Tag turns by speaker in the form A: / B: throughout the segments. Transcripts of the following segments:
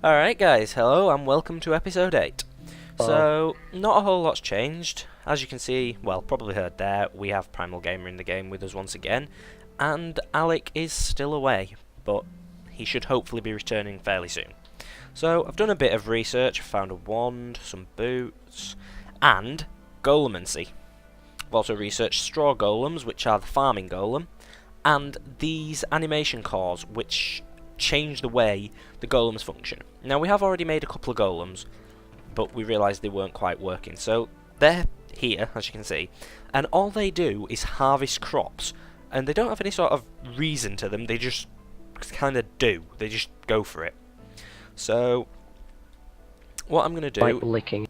A: Alright guys, hello and welcome to episode 8.
B: Hello.
A: So, not a whole lot's changed. As you can see, well, probably heard there, we have Primal Gamer in the game with us once again. And Alec is still away, but he should hopefully be returning fairly soon. So, I've done a bit of research, I've found a wand, some boots, and golemancy. I've also researched straw golems, which are the farming golem, and these animation cores, which change the way the golems function. Now, we have already made a couple of golems, but we realised they weren't quite working, so they're here, as you can see, and all they do is harvest crops, and they don't have any sort of reason to them, they just kind of do, they just go for it. So, what I'm going to do,
B: Like licking.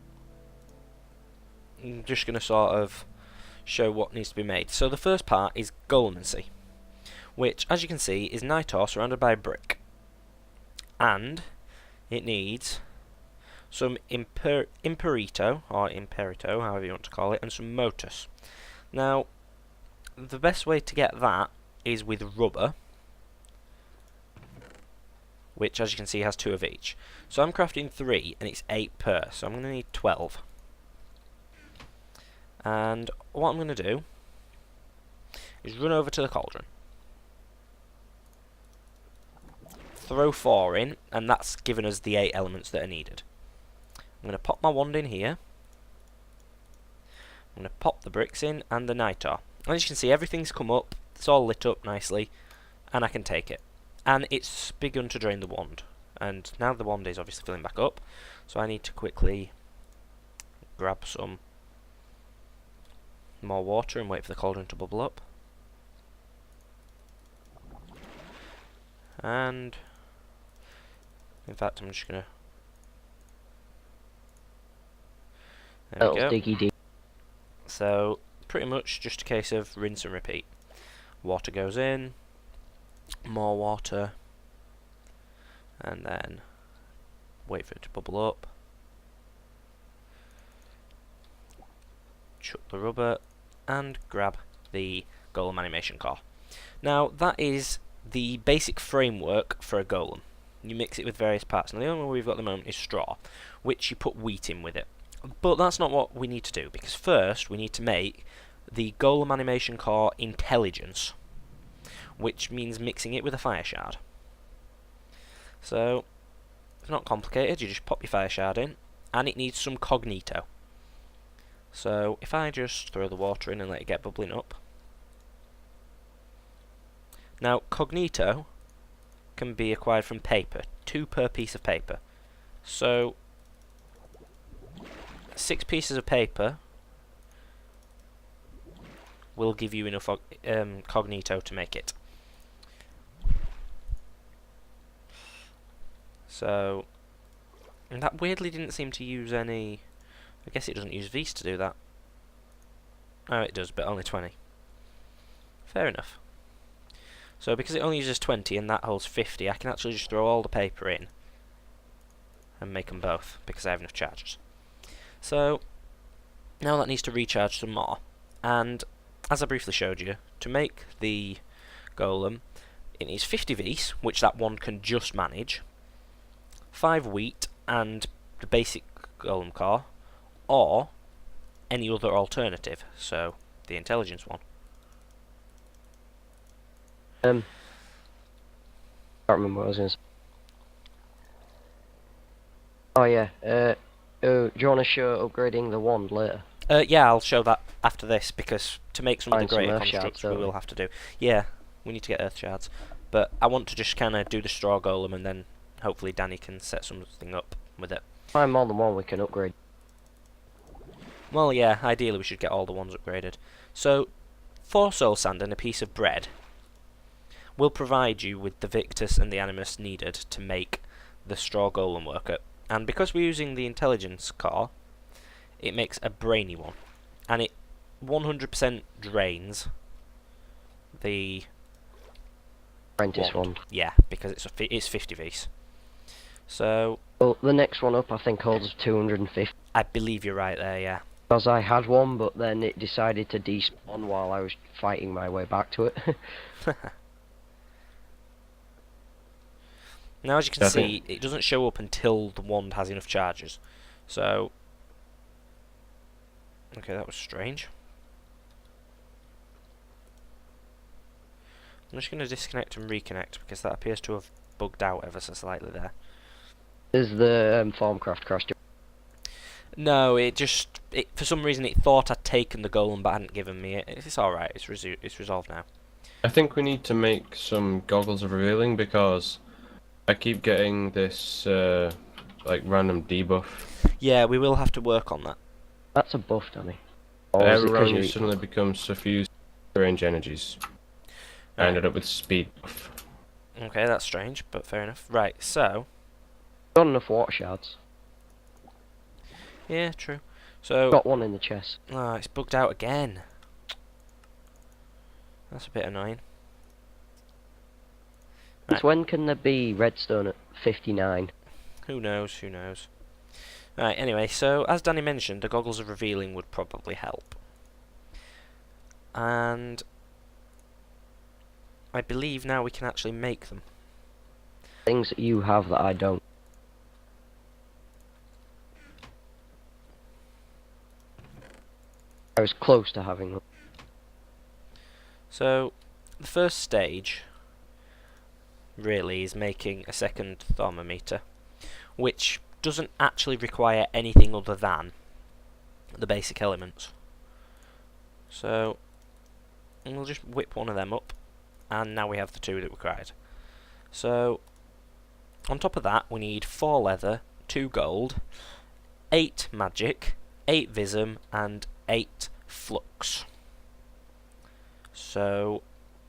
A: I'm just going to sort of show what needs to be made. So the first part is golemancy, which, as you can see, is Nitor surrounded by a brick. And it needs some imperito, or imperito, however you want to call it, and some motus. Now, the best way to get that is with rubber, which, as you can see, has 2 of each. So I'm crafting 3, and it's 8 per, so I'm going to need 12. And what I'm going to do is run over to the cauldron, throw 4 in, and that's given us the 8 elements that are needed. I'm going to pop my wand in here. I'm going to pop the bricks in and the Nitor. As you can see, everything's come up, it's all lit up nicely, and I can take it. And it's begun to drain the wand. And now the wand is obviously filling back up, so I need to quickly grab some more water and wait for the cauldron to bubble up. And in fact, I'm just gonna. There we go.
B: Diggy dig.
A: So pretty much just a case of rinse and repeat. Water goes in, more water, and then wait for it to bubble up. Chuck the rubber and grab the golem animation core. Now that is the basic framework for a golem. You mix it with various parts. Now the only one we've got at the moment is straw, which you put wheat in with it. But that's not what we need to do, because first we need to make the golem animation core intelligence, which means mixing it with a fire shard. So it's not complicated, you just pop your fire shard in, and it needs some cognito. So if I just throw the water in and let it get bubbling up. Now cognito can be acquired from paper, 2 per piece of paper. So 6 pieces of paper will give you enough cognito to make it. So, and that weirdly didn't seem to use any. I guess it doesn't use V's to do that. Oh, it does, but only 20. Fair enough. So because it only uses 20 and that holds 50, I can actually just throw all the paper in and make them both, because I have enough charges. So now that needs to recharge some more, and as I briefly showed you, to make the golem, it needs 50 V's, which that one can just manage, 5 wheat and the basic golem core, or any other alternative, so the intelligence one.
B: Can't remember what I was going to say. Oh yeah, do you want to show upgrading the wand later?
A: Yeah, I'll show that after this, because to make some of the
B: Find some
A: greater
B: earth
A: constructs
B: shards,
A: we will have to do. Yeah, we need to get earth shards. But I want to just kind of do the straw golem, and then hopefully Danny can set something up with it.
B: Find more than one we can upgrade.
A: Well, yeah, ideally we should get all the ones upgraded. So, 4 soul sand and a piece of bread will provide you with the Victus and the Animus needed to make the straw golem worker. And because we're using the intelligence core, it makes a brainy one. And it 100% drains the
B: Apprentice wand.
A: Yeah, because it's 50 V's. So
B: Well, the next one up I think holds 250.
A: I believe you're right there, yeah.
B: Because I had one, but then it decided to despawn while I was fighting my way back to it.
A: Now, as you can
C: I
A: see, it doesn't show up until the wand has enough charges. So, okay, that was strange. I'm just going to disconnect and reconnect because that appears to have bugged out ever so slightly there.
B: Is the Thaumcraft crashed?
A: No, for some reason it thought I'd taken the golem but hadn't given me it. It's alright, it's resolved now.
C: I think we need to make some goggles of revealing because I keep getting this like random debuff.
A: Yeah, we will have to work on that.
B: That's a buff, Danny. Or is it 'cause
C: Everyone you
B: you-
C: suddenly becomes suffused range energies. I
A: Right.
C: ended up with speed buff.
A: Okay, that's strange, but fair enough. Right, so...
B: Got enough water shards.
A: Yeah, true. So...
B: Got one in the chest.
A: Oh, it's bugged out again. That's a bit annoying.
B: Since when can there be redstone at 59?
A: Who knows, who knows. Right, anyway, so as Danny mentioned, the goggles of revealing would probably help. And I believe now we can actually make them.
B: Things that you have that I don't. I was close to having them.
A: So, the first stage really is making a second thermometer, which doesn't actually require anything other than the basic elements. So, we'll just whip one of them up, and now we have the two that we required. So, on top of that, we need 4 leather, 2 gold, 8 magic, 8 vism, and 8 flux. So,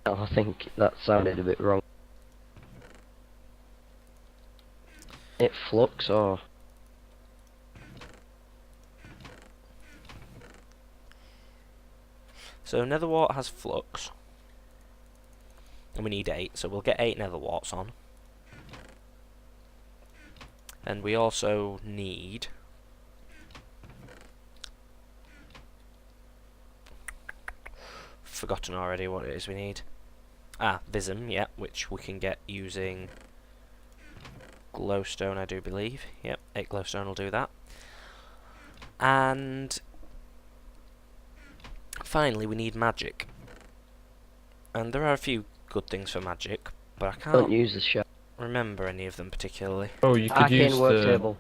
B: Oh, I think that sounded a bit wrong. It flux or
A: nether wart has flux, and we need 8, so we'll get 8 nether warts on. And we also need forgotten already what it is we need. Vism, yeah, which we can get using glowstone, I do believe. Yep, 8 glowstone will do that. And finally, we need magic. And there are a few good things for magic, but I
B: don't
A: can't
B: use the shard.
A: remember any of them particularly.
C: Oh, you could use
B: Arcane work table.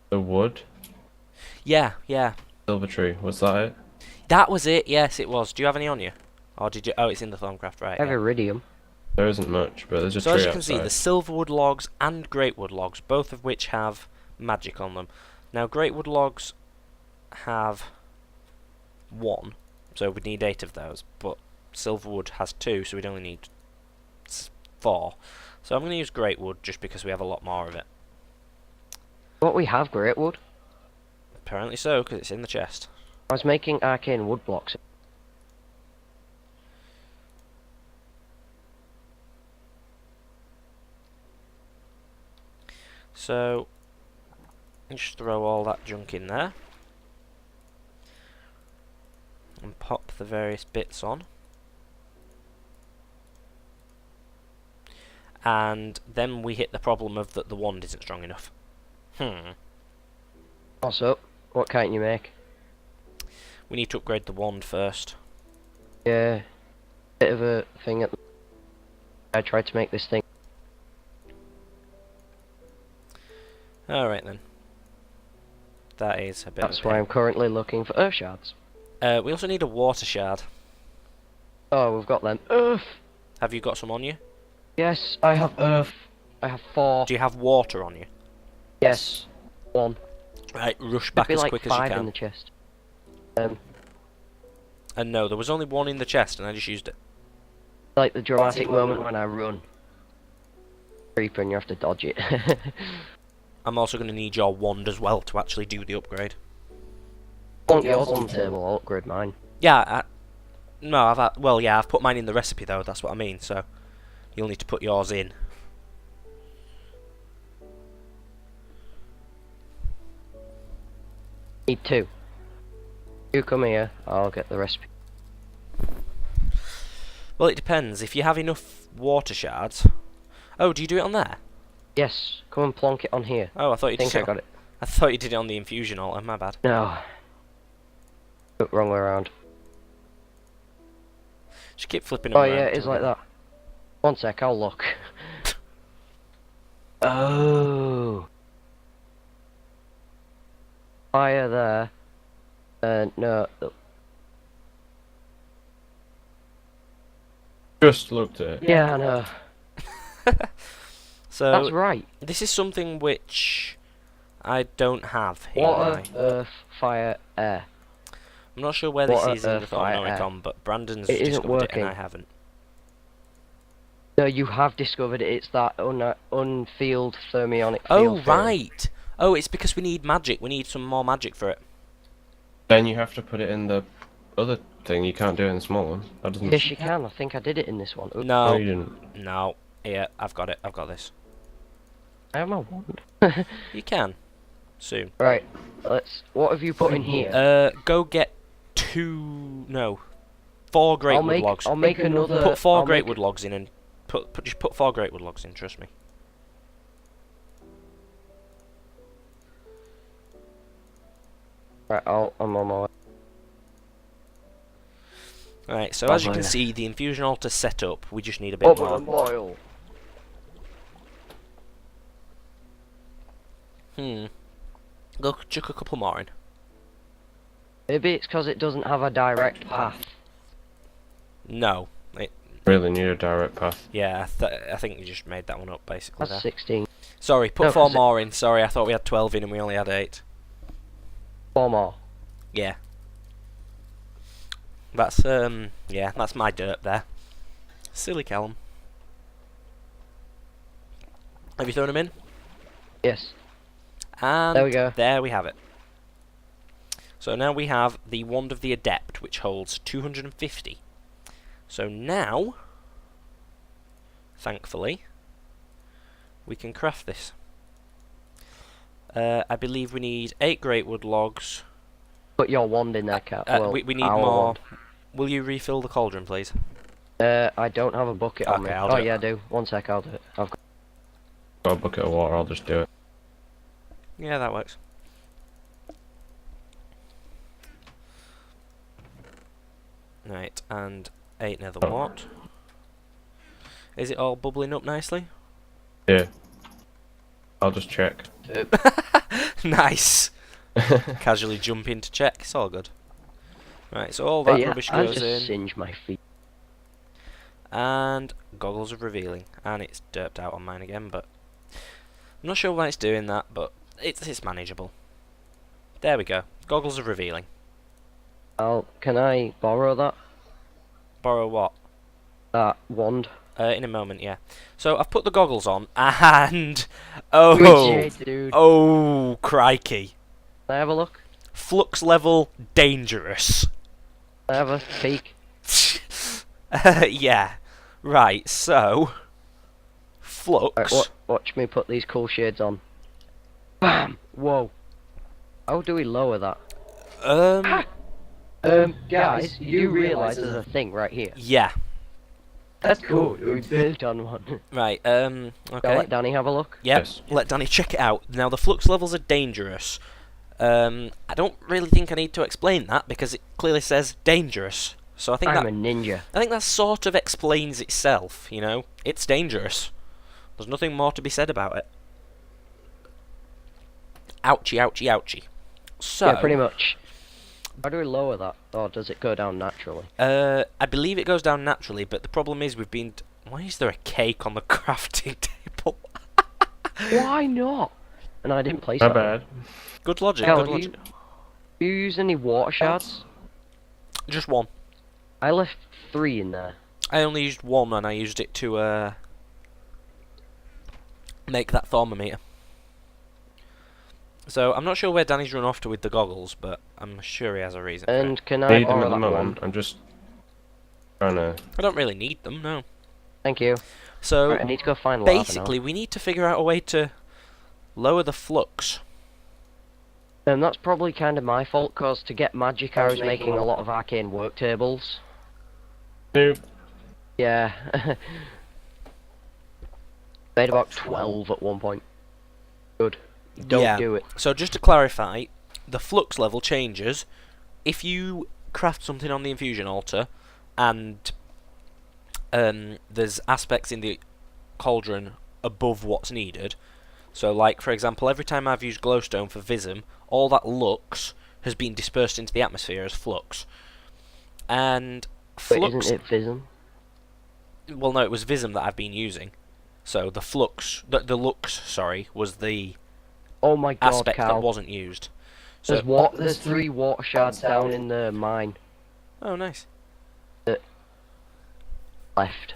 C: the wood.
A: Yeah, yeah.
C: Silver tree. Was that it?
A: That was it, yes it was. Do you have any on you? Or did you... Oh, it's in the Thaumcraft, right.
B: I have
A: Yeah.
B: iridium.
C: There isn't much, but there's a
A: So
C: tree
A: as you can see,
C: outside.
A: the silverwood logs and greatwood logs, both of which have magic on them. Now, greatwood logs have 1, so we'd need 8 of those, but silverwood has 2, so we'd only need 4. So I'm going to use greatwood just because we have a lot more of it.
B: What we have, great wood.
A: Apparently so, because it's in the chest.
B: I was making arcane wood blocks.
A: So, just throw all that junk in there. And pop the various bits on. And then we hit the problem of that the wand isn't strong enough.
B: Also, what can't you make?
A: We need to upgrade the wand first.
B: Yeah, bit of a thing at the... I tried to make this thing.
A: Alright then. That is a bit
B: That's
A: of a
B: why I'm currently looking for earth shards.
A: We also need a water shard.
B: Oh, we've got them. Earth!
A: Have you got some on you?
B: Yes, I have earth. I have 4.
A: Do you have water on you?
B: Yes. 1.
A: Right, rush
B: Should
A: back
B: be
A: as
B: like
A: quick as
B: 5
A: you
B: in the
A: can.
B: chest.
A: And no, there was only 1 in the chest and I just used it.
B: Like the dramatic moment when I run. Creeper and you have to dodge it.
A: I'm also going to need your wand as well to actually do the upgrade.
B: Want yours on the table, I'll upgrade mine.
A: Yeah, no, I've put mine in the recipe though, that's what I mean, so you'll need to put yours in.
B: Need 2. You come here, I'll get the recipe.
A: Well, it depends. If you have enough water shards... Oh, do you do it on there?
B: Yes, come and plonk it on here.
A: Oh, I thought you
B: I think
A: did
B: I
A: it.
B: got it.
A: I thought you did it on the infusion altar. My bad.
B: No. Wrong way around.
A: Just keep flipping them
B: Oh
A: around.
B: yeah, it is like that. One sec, I'll look. Oh. Fire there. No.
C: Just looked at it.
B: Yeah, I know.
A: So
B: That's right.
A: this is something which I don't have here.
B: Water, earth, fire, air.
A: I'm not sure where this
B: Water,
A: is in the
B: earth, fire,
A: Thaumanomicon, but Brandon's
B: It isn't
A: discovered it and
B: working.
A: I haven't.
B: No, you have discovered it. It's that unfield thermionic
A: Oh,
B: field theory.
A: right! Oh, it's because we need magic. We need some more magic for it.
C: Then you have to put it in the other thing. You can't do it in the small one. That doesn't.
B: Yes, you can. I think I did it in this one. Oops.
C: No,
A: No,
C: you didn't.
A: no. Yeah, I've got it. I've got this.
B: I have my wand.
A: You can. Soon.
B: Right. What have you put in here?
A: Go get 4 great wood logs.
B: I'll make another.
A: Put 4
B: I'll
A: great
B: make-
A: wood logs in and just put 4 great wood logs in, trust me.
B: Right, I'm on my way.
A: Right, so as you can see, the infusion altar's set up. We just need a bit more.
B: boil.
A: Go chuck a couple more in.
B: Maybe it's because it doesn't have a direct path.
A: No.
C: Really need a direct path.
A: Yeah, I think you just made that one up, basically.
B: That's
A: There.
B: 16.
A: Sorry, put
B: No,
A: 4
B: 'cause it-
A: more in. Sorry, I thought we had 12 in and we only had 8.
B: 4 more.
A: Yeah. That's, yeah, that's my dirt there. Silly Callum. Have you thrown them in?
B: Yes.
A: And
B: There we go.
A: there we have it. So now we have the Wand of the Adept, which holds 250. So now, thankfully, we can craft this. I believe we need 8 great wood logs.
B: Put your wand in there, Cat.
A: We need
B: our
A: more.
B: wand.
A: Will you refill the cauldron, please?
B: I don't have a bucket on me.
A: Okay, I'll do it.
B: Yeah, I do. One sec, I'll do it. I've got...
C: Got a bucket of water. I'll just do it.
A: Yeah, that works. Right, and 8 nether wart. Is it all bubbling up nicely?
C: Yeah. I'll just check.
A: Nice! Casually jump in to check, it's all good. Right, so all that
B: yeah,
A: rubbish
B: I'll
A: goes
B: just
A: in.
B: singe my feet.
A: And goggles of revealing. And it's derped out on mine again, but I'm not sure why it's doing that, but it's manageable. There we go. Goggles of revealing.
B: Can I borrow that?
A: Borrow what?
B: That wand?
A: In a moment, yeah. So I've put the goggles on, and oh,
B: Appreciate it, dude.
A: oh, crikey!
B: Can I have a look?
A: Flux level dangerous.
B: Can I have a peek?
A: Yeah. Right. So Flux.
B: Right, watch me put these cool shades on. Bam! Whoa. How do we lower that? Guys, you realise there's a thing right here.
A: Yeah.
B: That's cool. We built on one.
A: Right.
B: I'll
A: Okay.
B: let Danny have a look.
A: Yep.
C: Yes.
A: Let Danny check it out. Now the flux levels are dangerous. I don't really think I need to explain that because it clearly says dangerous. So I think
B: I'm
A: that
B: a ninja.
A: I think that sort of explains itself. You know, it's dangerous. There's nothing more to be said about it. Ouchie, ouchie, ouchie. So
B: Yeah, pretty much. How do we lower that? Or does it go down naturally?
A: I believe it goes down naturally, but the problem is we've been. Why is there a cake on the crafting table?
B: Why not? And I didn't place
C: My
B: that.
C: bad.
A: Good logic.
B: Hell,
A: Good
B: have
A: logic.
B: you used any water shards?
A: Just one.
B: I left 3 in there.
A: I only used one, and I used it to make that thermometer. So I'm not sure where Danny's run off to with the goggles, but I'm sure he has a reason. For it.
B: And can I
C: Need them
B: borrow
C: at the
B: that
C: moment.
B: one?
C: I'm just trying to.
A: I don't really need them, no.
B: Thank you.
A: So
B: Right, I need to go find lava
A: basically, we need to figure out a way to lower the flux.
B: now. That's probably kind of my fault, cause to get magic I was making a lot of arcane work tables.
C: Nope.
B: Yeah. Made about 12 at one point. Good. Don't do it.
A: So just to clarify, the flux level changes if you craft something on the infusion altar and there's aspects in the cauldron above what's needed. So like, for example, every time I've used glowstone for Vism, all that lux has been dispersed into the atmosphere as flux. And
B: But
A: flux...
B: isn't it Vism?
A: Well, no, it was Vism that I've been using. So the flux... The lux, sorry, was the
B: Oh my god,
A: aspect
B: Cal.
A: that wasn't used. So,
B: There's 3 water shards down in the mine.
A: oh, nice.
B: Left.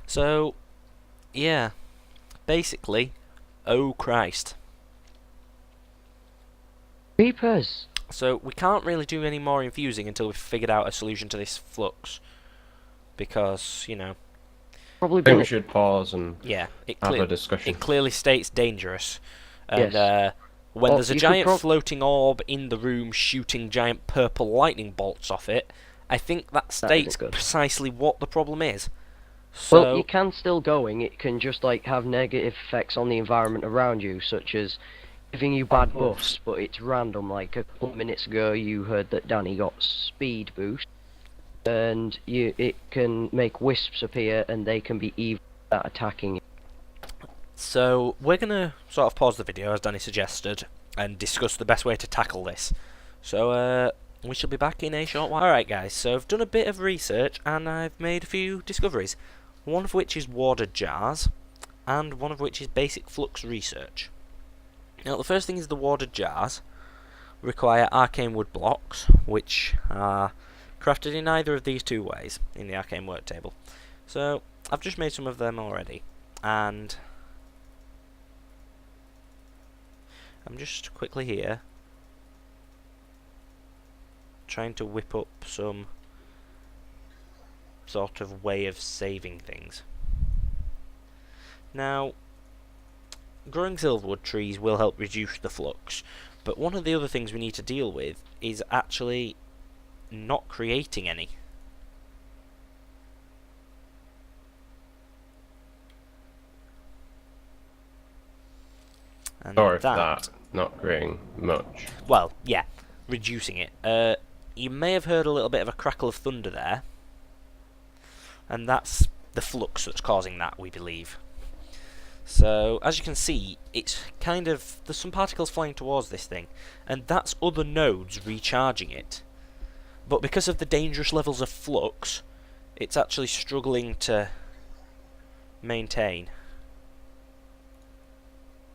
A: So, yeah. Basically, oh Christ.
B: Creepers!
A: So we can't really do any more infusing until we've figured out a solution to this flux. Because, you know...
B: Probably
C: I think
B: been
C: we should pause and
A: Yeah,
C: have a discussion.
A: it clearly states dangerous. And
B: Yes.
A: when
B: Well,
A: there's a
B: you could
A: giant floating orb in the room shooting giant purple lightning bolts off it, I think that states
B: isn't good.
A: precisely what the problem is. So,
B: Well, you can still going. It can just like have negative effects on the environment around you, such as giving you bad buffs, but it's random. Like a couple of minutes ago, you heard that Danny got speed boost, and it can make wisps appear, and they can be evil at attacking you.
A: So we're going to sort of pause the video, as Danny suggested, and discuss the best way to tackle this. So we shall be back in a short while. Alright guys, so I've done a bit of research, and I've made a few discoveries. One of which is watered jars, and one of which is basic flux research. Now the first thing is the watered jars require arcane wood blocks, which are crafted in either of these two ways in the arcane work table. So I've just made some of them already, and I'm just quickly here trying to whip up some sort of way of saving things. Now, growing silverwood trees will help reduce the flux, but one of the other things we need to deal with is actually not creating any. And
C: Or if that, not creating much.
A: well, yeah, reducing it. You may have heard a little bit of a crackle of thunder there, and that's the flux that's causing that, we believe. So, as you can see, it's kind of... there's some particles flying towards this thing, and that's other nodes recharging it. But because of the dangerous levels of flux, it's actually struggling to maintain.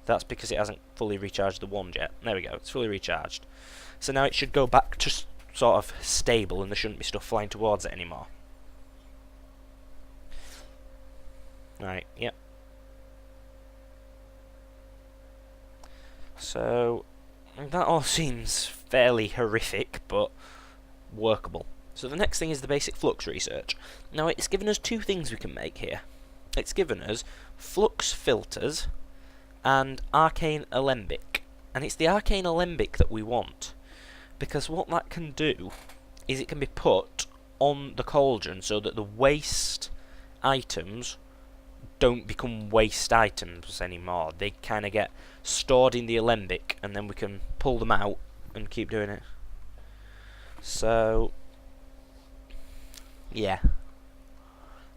A: That's because it hasn't fully recharged the wand yet. There we go, it's fully recharged. So now it should go back to sort of stable, and there shouldn't be stuff flying towards it anymore. Right, yep. So, that all seems fairly horrific, but workable. So the next thing is the basic flux research. Now it's given us two things we can make here. It's given us flux filters and arcane alembic. And it's the arcane alembic that we want, because what that can do is it can be put on the cauldron so that the waste items don't become waste items anymore. They kind of get stored in the alembic, and then we can pull them out and keep doing it. So, yeah.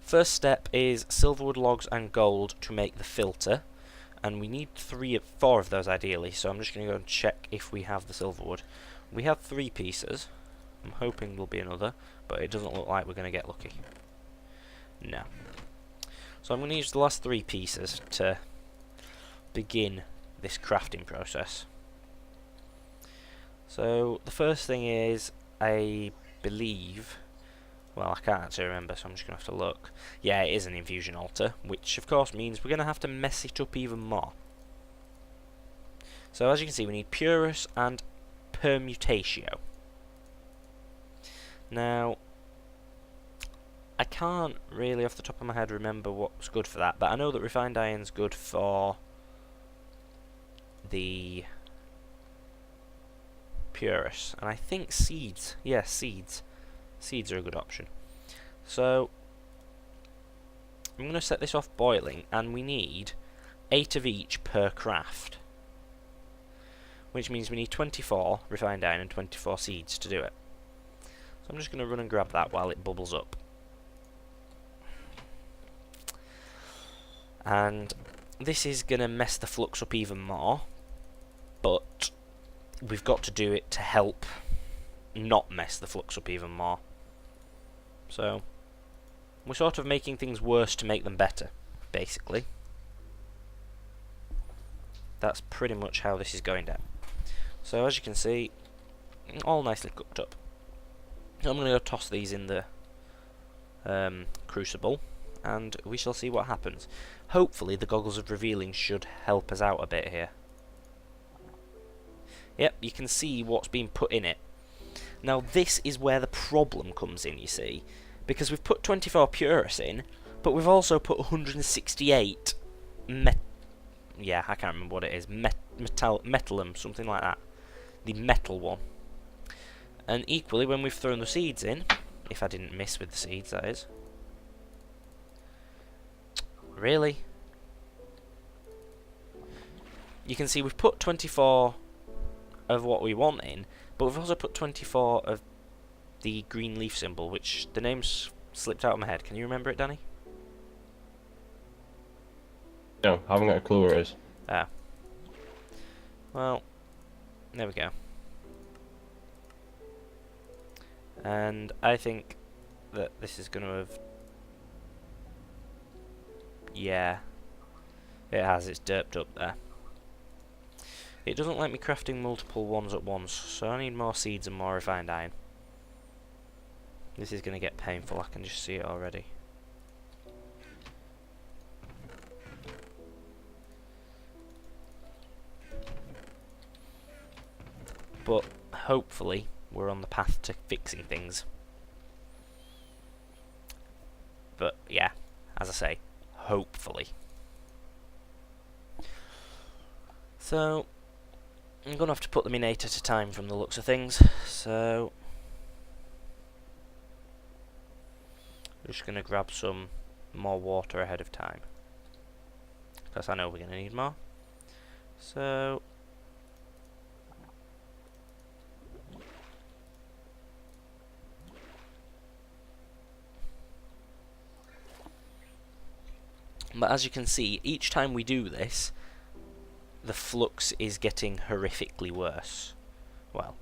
A: First step is silverwood logs and gold to make the filter, and we need 4 of those ideally, so I'm just going to go and check if we have the silverwood. We have 3 pieces. I'm hoping there'll be another, but it doesn't look like we're going to get lucky. No. So I'm going to use the last 3 pieces to begin this crafting process. So the first thing is, I believe, well, I can't actually remember, so I'm just going to have to look. Yeah, it is an infusion altar, which of course means we're going to have to mess it up even more. So as you can see, we need Purus and Permutatio. Now, I can't really off the top of my head remember what's good for that, but I know that refined iron's good for the Purus, and I think seeds. Yes, seeds. Seeds are a good option. So I'm going to set this off boiling, and we need 8 of each per craft. Which means we need 24 refined iron and 24 seeds to do it. So I'm just going to run and grab that while it bubbles up. And this is going to mess the flux up even more, but we've got to do it to help not mess the flux up even more. So we're sort of making things worse to make them better, basically. That's pretty much how this is going down. So as you can see, all nicely cooked up. I'm going to go toss these in the crucible, and we shall see what happens. Hopefully the goggles of revealing should help us out a bit here. Yep, you can see what's been put in it. Now this is where the problem comes in, you see, because we've put 24 purus in, but we've also put 168 yeah, I can't remember what it is, metallum, something like that. The metal one. And equally, when we've thrown the seeds in, if I didn't miss with the seeds, that is. Really? You can see we've put 24 of what we want in, but we've also put 24 of the green leaf symbol, which the name's slipped out of my head. Can you remember it, Danny?
C: No, I haven't got a clue where it is.
A: Ah. Well, there we go. And I think that this is going to have... Yeah. It has, it's derped up there. It doesn't like me crafting multiple ones at once, so I need more seeds and more refined iron. This is going to get painful, I can just see it already. But hopefully we're on the path to fixing things. But yeah, as I say, hopefully. So I'm going to have to put them in 8 at a time from the looks of things. So I'm just going to grab some more water ahead of time, because I know we're going to need more. So but as you can see, each time we do this, the flux is getting horrifically worse. Well,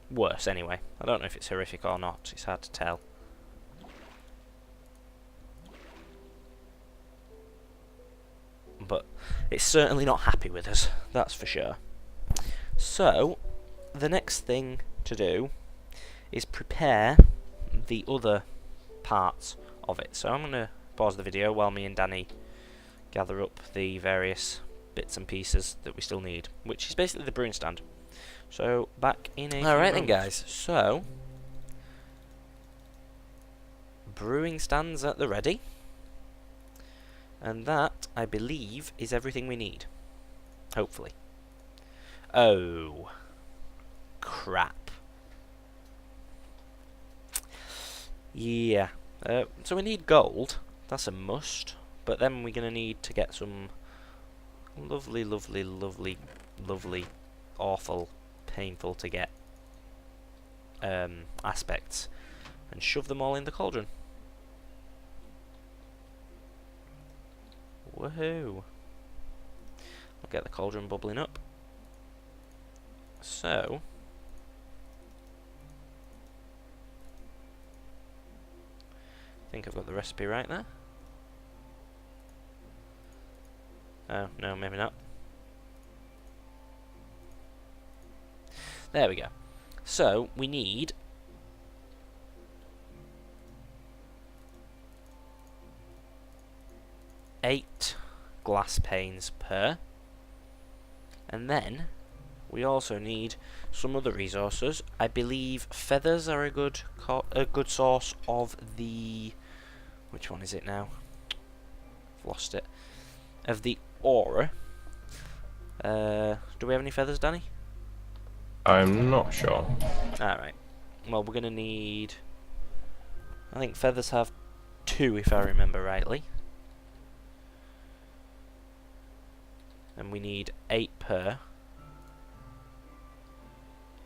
A: worse anyway. I don't know if it's horrific or not, it's hard to tell. But it's certainly not happy with us, that's for sure. So, the next thing to do is prepare the other parts of it. So I'm going to pause the video while me and Danny gather up the various bits and pieces that we still need, which is basically the brewing stand. So back in a Alright then guys, so brewing stands at the ready, and that I believe is everything we need, hopefully. Oh crap. Yeah, so we need gold. That's a must, but then we're going to need to get some lovely, lovely, lovely, lovely, awful, painful to get aspects, and shove them all in the cauldron. Woohoo! I'll get the cauldron bubbling up. So I think I've got the recipe right there. Oh, no, maybe not. There we go. So, we need 8 glass panes per, and then we also need some other resources. I believe feathers are a good source of the... Which one is it now? I've lost it. Of the aura. Do we have any feathers, Danny?
C: I'm not sure.
A: Alright. Well, we're going to need... I think feathers have 2, if I remember rightly. and we need 8 per.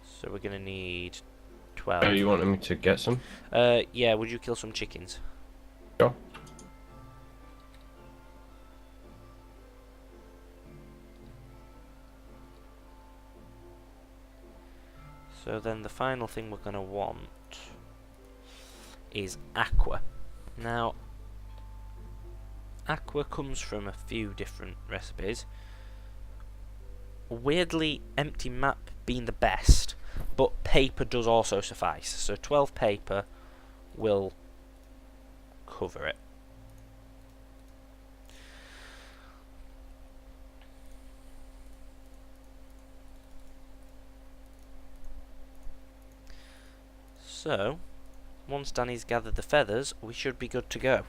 A: So we're going to need 12.
C: Oh, you wanted me to get some?
A: Yeah, would you kill some chickens?
C: Sure.
A: So then the final thing we're going to want is aqua. Now, aqua comes from a few different recipes. Weirdly, empty map being the best, but paper does also suffice. So 12 paper will cover it. So, once Danny's gathered the feathers, we should be good to go.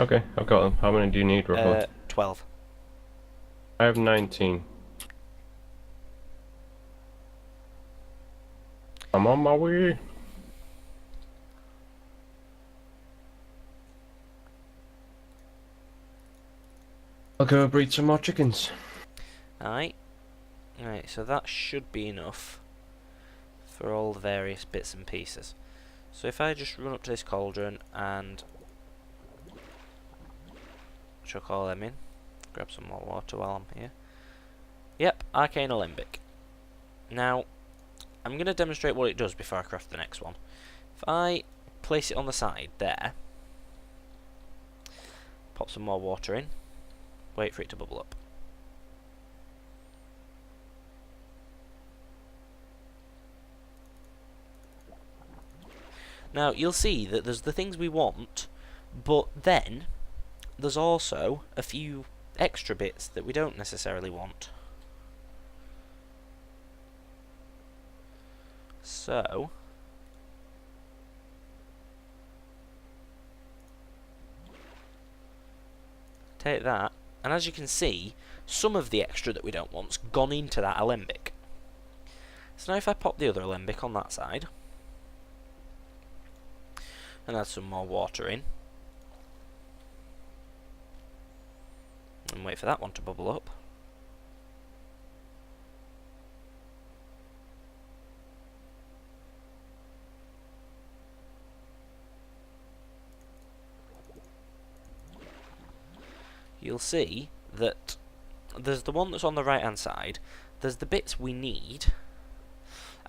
C: Okay, I've got them. How many do you need, roughly?
A: 12.
C: I have 19. I'm on my way. I'll go breed some more chickens.
A: Right, so that should be enough for all the various bits and pieces. So if I just run up to this cauldron and chuck all them in, grab some more water while I'm here. Yep, Arcane Alembic. Now, I'm going to demonstrate what it does before I craft the next one. If I place it on the side there, pop some more water in, wait for it to bubble up. Now, you'll see that there's the things we want, but then there's also a few extra bits that we don't necessarily want. So, take that, and as you can see, some of the extra that we don't want's gone into that alembic. So now if I pop the other alembic on that side, and add some more water in, and wait for that one to bubble up. You'll see that there's the one that's on the right hand side, there's the bits we need,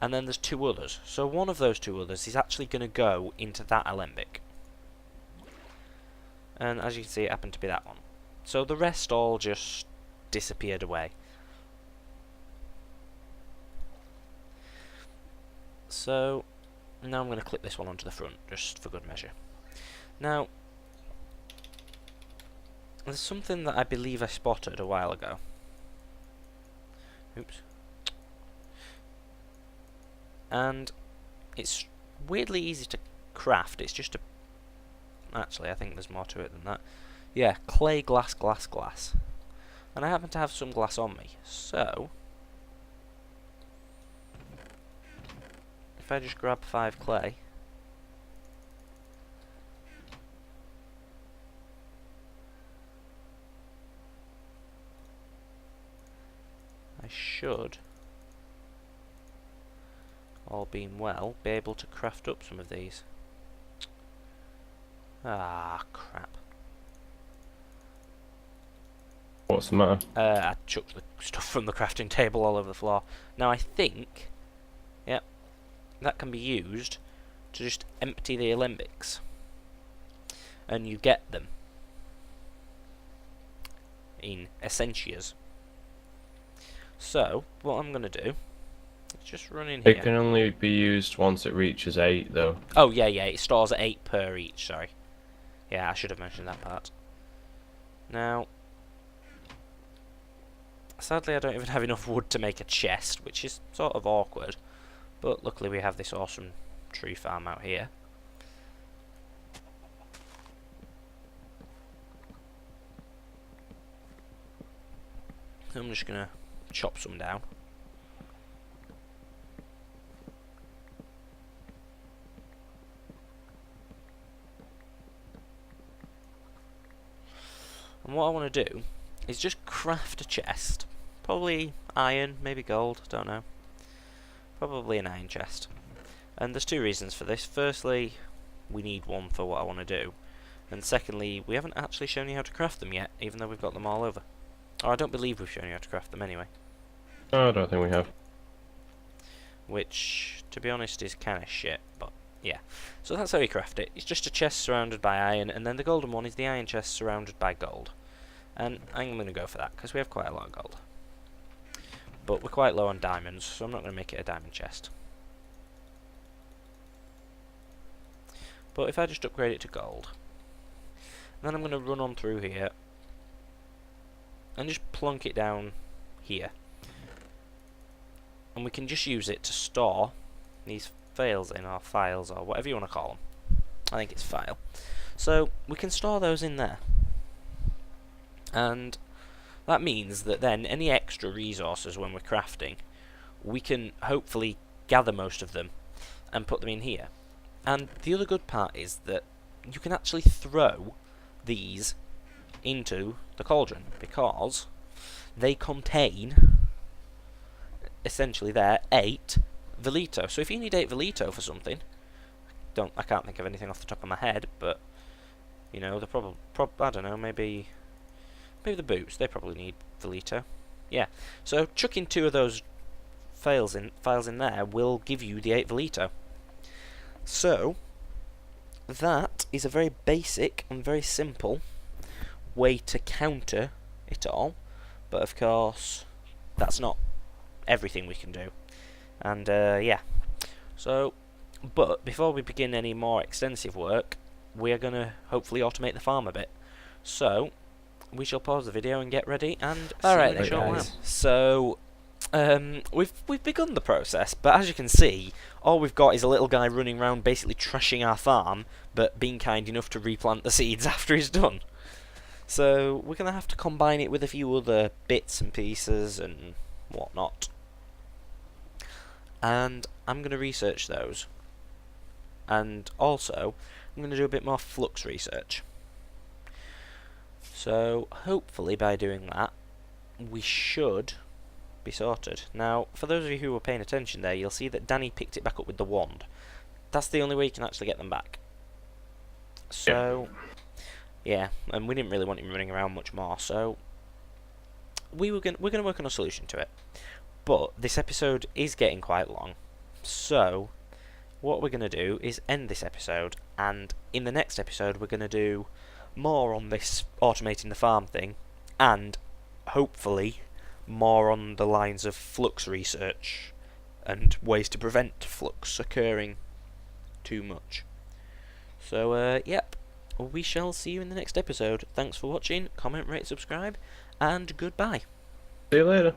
A: and then there's 2 others. So one of those 2 others is actually going to go into that alembic. And as you can see, it happened to be that one. So the rest all just disappeared away. So now I'm going to clip this one onto the front, just for good measure. Now, there's something that I believe I spotted a while ago. Oops. And it's weirdly easy to craft. It's just a... Actually, I think there's more to it than that. Yeah, clay, glass, glass, glass. And I happen to have some glass on me. So, if I just grab 5 clay, I should, all being well, be able to craft up some of these. Ah, crap.
C: What's the matter?
A: I chucked the stuff from the crafting table all over the floor. Now I think, yep, that can be used to just empty the alembics. And you get them in essentias. So, what I'm going to do is just run in here.
C: It can only be used once it reaches 8, though.
A: Oh, yeah, it stores at 8 per each, sorry. Yeah, I should have mentioned that part. Now, sadly I don't even have enough wood to make a chest, which is sort of awkward. But luckily we have this awesome tree farm out here. I'm just going to chop some down. And what I want to do is just craft a chest. Probably iron, maybe gold, don't know. Probably an iron chest. And there's two reasons for this. Firstly, we need one for what I want to do. And secondly, we haven't actually shown you how to craft them yet, even though we've got them all over. Or I don't believe we've shown you how to craft them anyway.
C: Oh, I don't think we have.
A: Which, to be honest, is kind of shit, but yeah. So that's how you craft it. It's just a chest surrounded by iron, and then the golden one is the iron chest surrounded by gold. And I'm going to go for that, because we have quite a lot of gold. But we're quite low on diamonds, so I'm not going to make it a diamond chest. But if I just upgrade it to gold, then I'm going to run on through here and just plonk it down here. And we can just use it to store these files in, or files, or whatever you want to call them. I think it's file. So we can store those in there. And that means that then any extra resources when we're crafting, we can hopefully gather most of them and put them in here. And the other good part is that you can actually throw these into the cauldron, because they contain, essentially there, 8 Velito. So if you need 8 Velito for something, I can't think of anything off the top of my head, but you know, the I don't know, maybe the boots, they probably need Velito. Yeah. So chucking 2 of those files in there will give you the 8 Velito. So that is a very basic and very simple way to counter it all, but of course that's not everything we can do. And yeah, so but before we begin any more extensive work, we are going to hopefully automate the farm a bit. So we shall pause the video and get ready and see you in a short while. So we've begun the process, but as you can see, all we've got is a little guy running around basically trashing our farm, but being kind enough to replant the seeds after he's done. So we're going to have to combine it with a few other bits and pieces and whatnot. And I'm going to research those. And also, I'm going to do a bit more Flux research. So hopefully by doing that, we should be sorted. Now, for those of you who were paying attention there, you'll see that Danny picked it back up with the wand. That's the only way you can actually get them back. So, yeah, and we didn't really want him running around much more, so we're going to work on a solution to it. But this episode is getting quite long, so what we're going to do is end this episode, and in the next episode we're going to do more on this automating the farm thing, and hopefully more on the lines of Flux research and ways to prevent Flux occurring too much. So, yep, we shall see you in the next episode. Thanks for watching, comment, rate, subscribe, and goodbye.
C: See you later.